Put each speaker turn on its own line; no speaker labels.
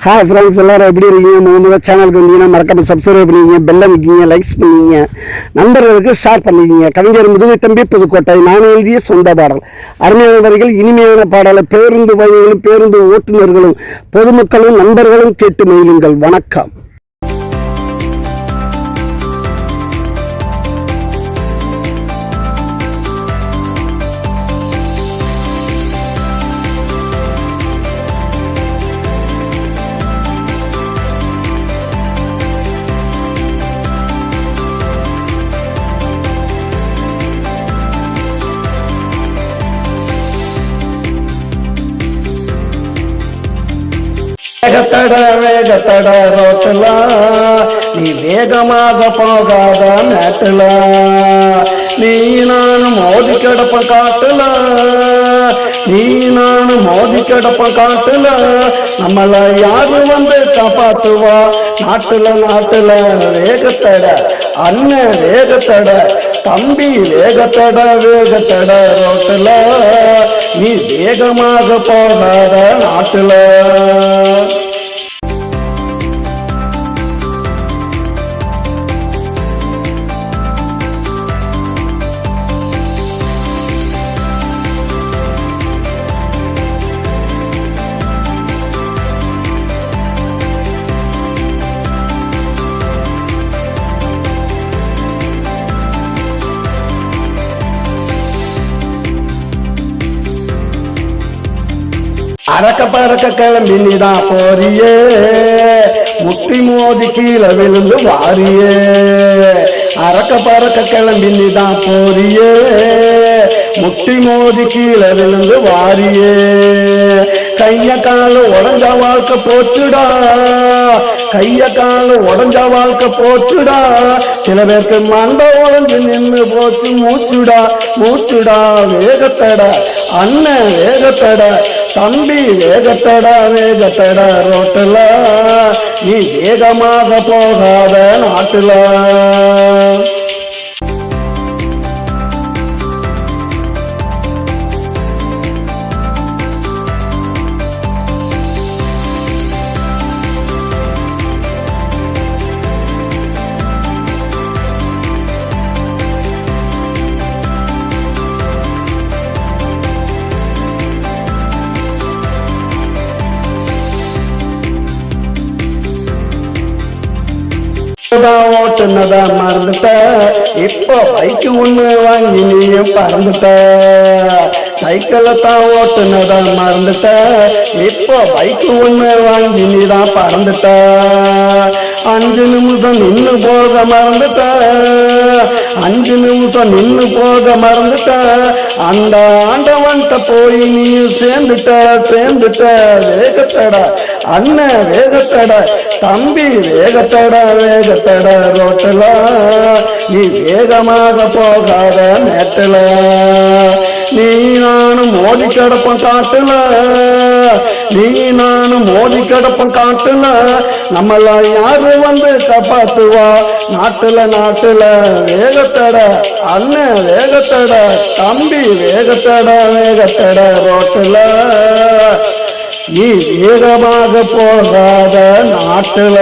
Hi friends, எல்லோரும் எப்படி இருக்கீங்க? முதல்ல சேனலுக்கு வந்தீங்கன்னா மறக்காம சப்ஸ்கிரைப் பண்ணிக்கிங்க, பெல் அமைக்கிங்க, லைக்ஸ் பண்ணிக்கிங்க, நண்பர்களுக்கு ஷேர் பண்ணிக்கிங்க. கவிஞர் முதுகை தம்பி புதுக்கோட்டை. நான் எழுதிய சொந்த பாடல். அருமையான வரிகள், இனிமையான பாடலை பேருந்து பயணிகளும் பேருந்து ஓட்டுநர்களும் பொதுமக்களும் நண்பர்களும் கேட்டு மகிழுங்கள். வணக்கம். வேகத்தட ரோட்டுல நீ வேகமாக போகாத மேட்டுல நீ நானும் மோதி கிடப்ப காட்டுல, நீ நானும் மோதி கிடப்ப காட்டுல நம்மள யாரு வந்து காப்பாத்துவா? நாட்டுல வேகத்தட அண்ணன், வேகத்தட தம்பி, வேகத்தட ரோட்டுல நீ வேகமாக போகாத நாட்டுல. அரக்க பறக்க கிளம்பி நீதான் போறியே, முட்டி மோதி கீழே விழுந்து வாரியே. அரக்க பறக்க கிளம்பி நீதான் போறியே, முட்டி மோதி கீழே விழுந்து வாரியே. கைய கால உடஞ்ச வாழ்க்கை போச்சுடா, கைய கால உடஞ்ச வாழ்க்கை போச்சுடா. சில பேருக்கு மண்டை உடஞ்சு நின்று போச்சு மூச்சுடா. வேகத்தட அண்ணன், வேகத்தட தம்பி, வேகத்தட ரோட்டுல நீ வேகமாக போகாத நாட்டுல. ஓட்டுனத மறந்துட்ட, இப்போ பைக்கு ஒண்ணு வாங்கி நீயும் பறந்துட்ட. சைக்கிளை தான் ஓட்டுனத மறந்துட்ட, இப்போ பைக்கு ஒண்ணு வாங்கி நீ தான் பறந்துட்ட. 5 நிமிஷம் நின்று போக மறந்துட்ட, 5 நிமிஷம் நின்று போக மறந்துட்ட. அந்த ஆண்டவன்ட்ட போய் நீ சேர்ந்துட்ட. வேகத்தட அண்ணன், வேகத்தட தம்பி, வேகத்தட ரோட்டுல நீ வேகமாக போகாத மேட்டுல. நீ நானும் மோதி கிடப்போம் காட்டுல, நீ நானும் மோதி கிடப்போம் காட்டுல நம்மள யாரு வந்து காப்பாத்துவா? நாட்டுல வேகத்தட அண்ணன், வேகத்தட தம்பி, வேகத்தட ரோட்டுல நீ வேகமாக போகாத நாட்டுல.